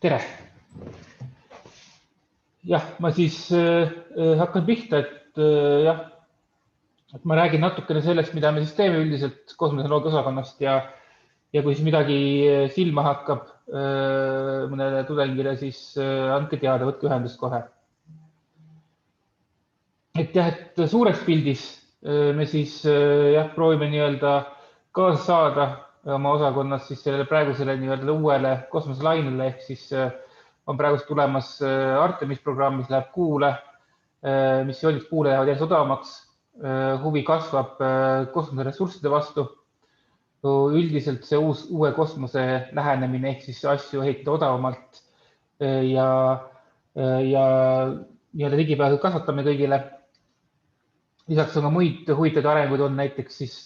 Tere! Jah, ma siis hakkan pihta, et ma räägin natukene sellest, mida me siis teeme üldiselt kosmosetehnoloogia osakonnast ja kui siis midagi silma hakkab mõnele tudengile, siis andke teada, võtke ühendust kohe. Et suures pildis me siis proovime nii-öelda kaasa saada oma osakonnas siis sellele praegusele nii-öelda uuele kosmoselainele, ehk siis on praegust tulemas Artemis programm, mis läheb Kuule, missioonid Kuule lähevad järjest odavamaks, huvi kasvab kosmoseressursside vastu. Üldiselt see uue kosmose lähenemine ehk siis asju ehitada odavamalt ja nii-öelda ligipääsu kasvatamine kõigile. Lisaks on ka muid huvitavaid arenguid, on näiteks siis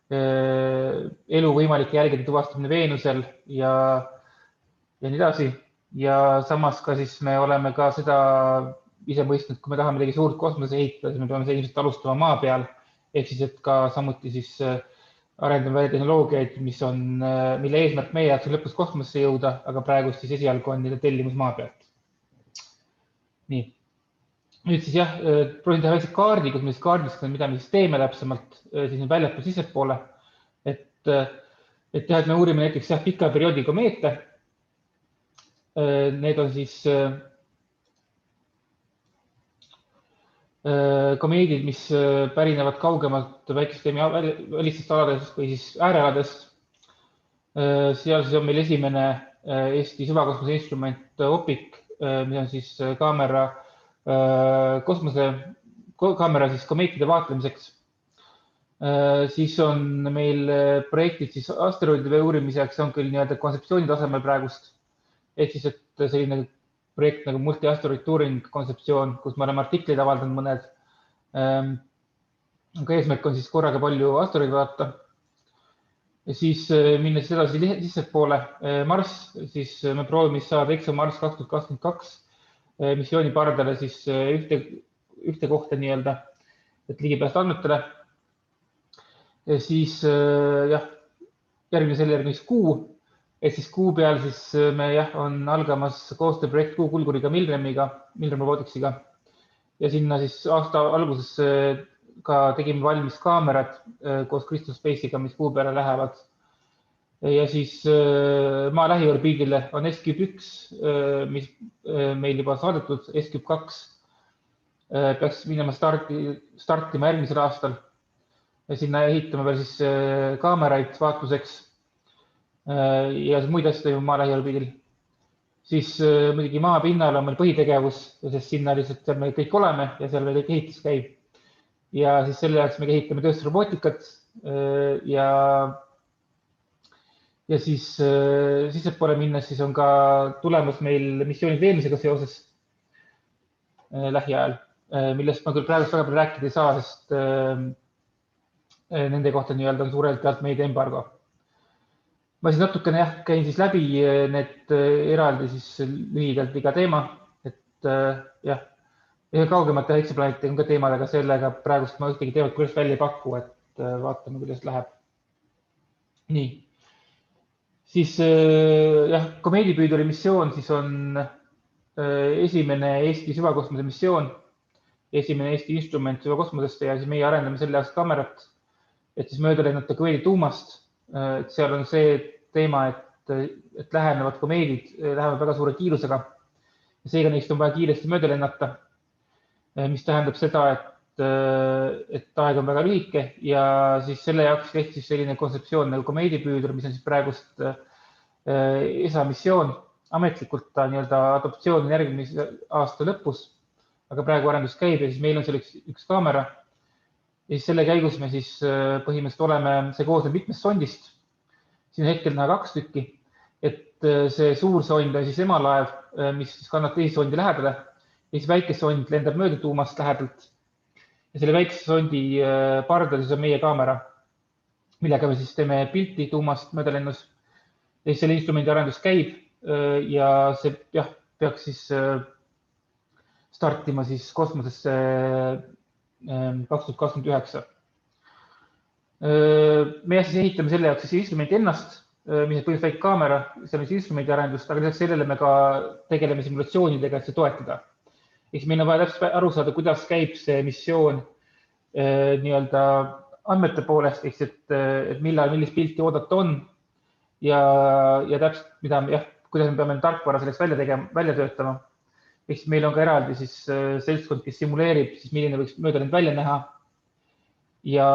elu võimalike jälgede tuvastamine Veenusel ja nii edasi. Ja samas ka siis me oleme ka seda ise mõistnud, kui me tahame midagi suurt kosmoses ehitada, siis me peame seda ilmselt alustama maa peal. Ehk siis, et ka samuti siis arendame välja tehnoloogiaid, mille eesmärk meie jaoks on lõpus kosmosesse jõuda, aga praegust siis esialgu on tellimus maa pealt. Nii. Nüüd siis proovin teha väikse kaardi, kus me siis kaardistame, mida me siis teeme täpsemalt, siis on väljapool sissepoole. Et me uurime näiteks pika perioodi komeete. Need on siis komeedid, mis pärinevad kaugemalt väikesüsteemi välistest aladest või siis äärealadest. Seal siis on meil esimene Eesti süvakosmose instrument OPIC, mis on siis kaamera siis komeetide vaatlemiseks. Siis on meil projektid siis asteroidide uurimiseks, on küll nii-öelda kontseptsiooni tasemel praegust. Ehk siis, et selline projekt nagu multi-asteroid Turing kontseptsioon, kus me oleme artikleid avaldanud mõned. Aga eesmärk on siis korraga palju asteroide vaadata. Siis minnes edasi sissepoole Marss, siis me proovime saada ExoMars 2022 missiooni pardale siis ühte kohta nii-öelda, et ligipääst andmetele. Siis järgmine Kuu, et siis Kuu peal siis me on algamas koostööprojekt Kuu-Kulguriga Milremiga, Milrem Roboticsiga. Ja sinna siis aasta alguses ka tegime valmis kaamerad koos Crystal Space'iga, mis Kuu peale lähevad. Ja siis maa lähiorbiidile on S-Cube 1, mis meil juba saadetud, S-Cube 2 peaks minema startima järgmisel aastal. Ja sinna ehitame veel siis kaameraid vaatluseks ja muid asju toimub maa lähiorbiidil. Siis muidugi maa pinnal on meil põhitegevus, sest sinna lihtsalt me kõik oleme ja seal meil kõik ehitus käib. Ja siis selle jaoks me ehitame tööstusrobootikat ja siis sissepoole minnes siis on ka tulemas meil missioonid Veenusega seoses lähiajal, millest ma küll praegu väga palju rääkida ei saa, sest nende kohta nii-öelda on suurelt pealt meid embargo. Ma siis natukene käin siis läbi need eraldi siis lühidalt iga teema, et kaugemalt eksoplaneetidega on ka teemad, aga sellega praegust ma ühtegi teemat kuidas välja ei paku, et vaatame, kuidas läheb. Nii. Siis komeedipüüduri missioon siis on esimene Eesti süvakosmose missioon, esimene Eesti instrument süvakosmosesse ja siis meie arendame selle jaoks kaamerat, et siis mööda lennata komeedi tuumast. Et seal on see teema, et lähenevad komeedid lähevad väga suure kiirusega ja seega neist on vaja kiiresti mööda lennata, mis tähendab seda, et aeg on väga lühike ja siis selle jaoks tehti selline kontseptsioon nagu komeedipüüdur, mis on siis praegust ESA missioon. Ametlikult ta nii-öelda adoptsioon järgmise aasta lõpus, aga praegu arendus käib ja siis meil on selleks üks kaamera. Ja siis selle käigus me siis põhimõtteliselt oleme, see koosneb mitmest sondist. Siin on hetkel näha 2 tükki, et see suur sond on siis emalaev, mis kannab teisi sondi lähedale. Ja siis väike sond lendab mööda tuumast lähedalt. Ja selle väikse sondi pardal siis on meie kaamera, millega me siis teeme pilti tuumast möödalennus. Ja siis selle instrumendi arendus käib ja see peaks siis startima siis kosmosesse 2029. Me siis ehitame selle jaoks siis instrumenti ennast, mis põhimõtteliselt väike kaamera, see on instrumendi arendust, aga lisaks sellele me ka tegeleme simulatsioonidega, et see toetada. Ehk meil on vaja täpselt aru saada, kuidas käib see missioon nii-öelda andmete poolest, et millal millist pilti oodata on ja täpselt, kuidas me peame tarkvara selleks välja töötama. Ehk siis meil on ka eraldi siis seltskond, kes simuleerib, siis milline võiks möödalend välja näha ja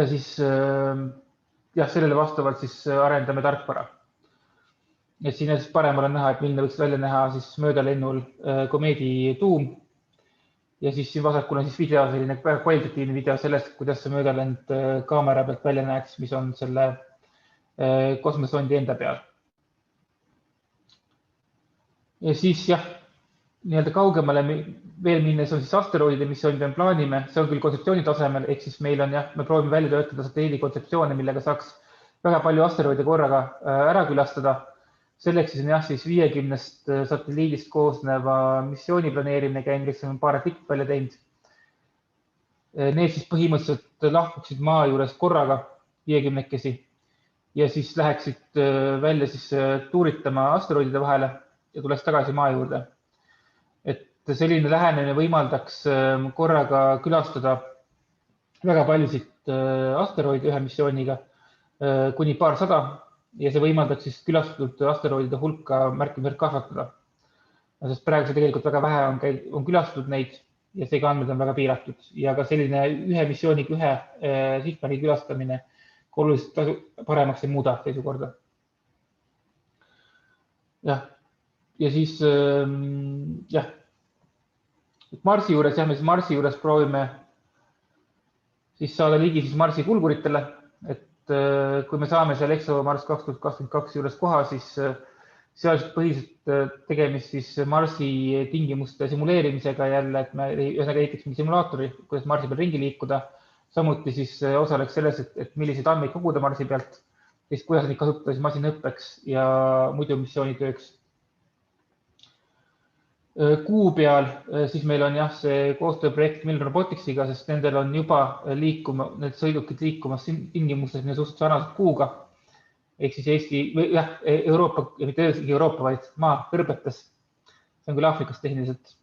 siis sellele vastavalt siis arendame tarkvara. Et siin paremal on näha, et milline võiks välja näha siis möödalennul komeedi tuum ja siis siin vasakul on siis video, selline kvalitatiivne video sellest, kuidas see möödalend kaamera pealt välja näeks, mis on selle kosmosesondi enda peal. Ja siis nii-öelda kaugemale veel minnes on siis asteroidide missioonid, me plaanime, see on küll kontseptsiooni tasemel, ehk siis meil on me proovime välja töötada satelliidi kontseptsioone, millega saaks väga palju asteroide korraga ära külastada. Selleks siis on siis 50 satelliidist koosneva missiooni planeerimine käinud, kes on paar artiklit välja teinud. Need siis põhimõtteliselt lahkuksid maa juures korraga 50-kesi ja siis läheksid välja siis tuuritama asteroidide vahele ja tuleks tagasi maa juurde. Et selline lähenemine võimaldaks korraga külastada väga paljusid asteroide ühe missiooniga, kuni paarsada. Ja see võimaldaks siis külastatud asteroidide hulka märkimisväärselt kasvatada. Sest praegu see tegelikult väga vähe on külastatud neid ja seega andmed on väga piiratud. Ja ka selline ühe missiooniga ühe sihtmärgi külastamine oluliselt paremaks ei muuda seisukorda. Ja siis Marsi juures, me siis Marsi juures proovime siis saada ligi siis Marsi kulguritele, et kui me saame seal ExoMars 2022 juures koha, siis sealselt põhiselt tegemist siis Marsi tingimuste simuleerimisega jälle, et me ühesõnaga ehitaks mingi simulaatori, kuidas Marsi peal ringi liikuda. Samuti siis osaleks selles, et milliseid andmeid koguda Marsi pealt, siis kuidas neid kasutada siis masinaõppeks ja muidu missioonitööks. Kuu peal siis meil on see koostööprojekt Milner Roboticsiga, sest nendel on juba need sõidukid liikumas tingimustes, mis on suhteliselt sarnased Kuuga. Ehk siis Eesti, Euroopa, ja mitte Euroopa, vaid maa kõrbetes. See on küll Aafrikas tehniliselt.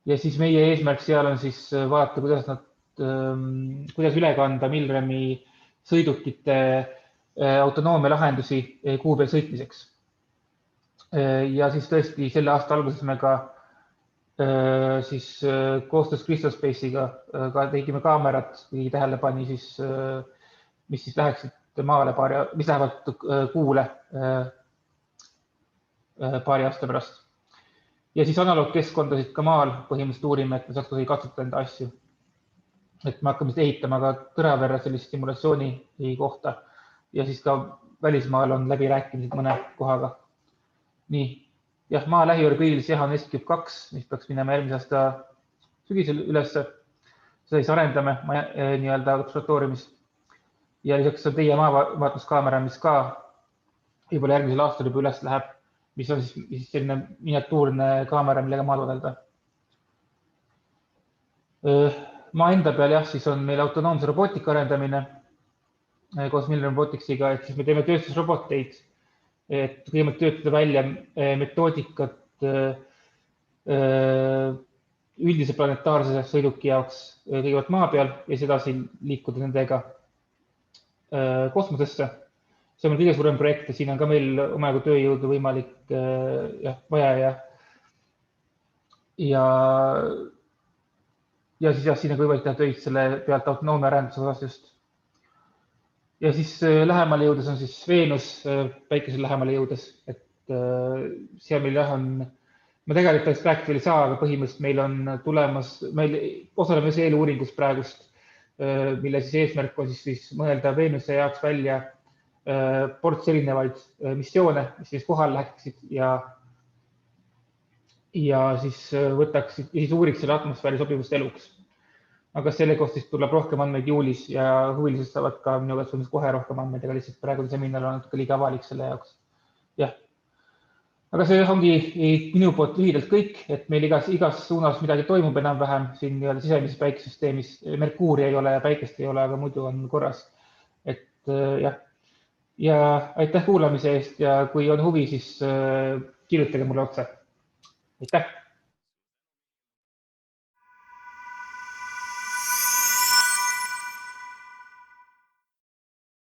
Ja siis meie eesmärk seal on siis vaadata, kuidas üle kanda Milremi sõidukite autonoomia lahendusi Kuu peal sõitmiseks. Ja siis tõesti selle aasta alguses me ka siis koostöös Crystal Space'iga tegime kaamerad, kui tähele pani, mis siis läheksid maale mis lähevad Kuule paari aasta pärast. Ja siis analoogkeskkondasid ka maal põhimõtteliselt uurime, et me saaks katsutada enda asju. Et me hakkame ehitama ka Tõraverre sellist simulatsiooni kohta ja siis ka välismaal on läbirääkimised mõne kohaga. Nii, maa lähiorbiilis on S-Cube 2, mis peaks minema järgmise aasta sügisel üles. Seda siis arendame nii-öelda observatooriumis. Ja lisaks on teie maavaatluskaamera, mis ka võib-olla järgmisel aastal juba üles läheb, mis on siis selline miniatuurne kaamera, millega maad vadelda. Maa enda peal siis on meil autonoomse robootika arendamine koos Milner Roboticsiga, et siis me teeme tööstusroboteid, et kõigepealt töötada välja metoodikat üldise planetaarse sõiduki jaoks kõigepealt maa peal ja siis edasi liikuda nendega kosmosesse. See on kõige suurem projekt ja siin on ka meil omajagu tööjõudu võimalik vaja ja siis siin on võimalik teha töid selle pealt autonoomia arenduse osas just. Ja siis lähemale jõudes on siis Veenus päikesel lähemale jõudes, et seal meil on, ma tegelikult rääkida veel ei saa, aga põhimõtteliselt meil on tulemas, meil osaleme eeluuringus praegust, mille siis eesmärk on siis mõelda Veenuse jaoks välja ports erinevaid missioone, mis siis kohal läheksid ja siis võtaksid ja siis uuriks selle atmosfääri sobivust eluks. Aga selle kohta siis tuleb rohkem andmeid juulis ja huvilised saavad ka minu käest kohe rohkem andmeid, aga lihtsalt praegu seminar on natuke liiga avalik selle jaoks. Aga see ongi minu poolt lühidalt kõik, et meil igas suunas midagi toimub enam-vähem siin sisemises päikesüsteemis. Merkuuri ei ole ja päikest ei ole, aga muidu on korras. Et jah, ja aitäh kuulamise eest ja kui on huvi, siis kirjutage mulle otse. Aitäh!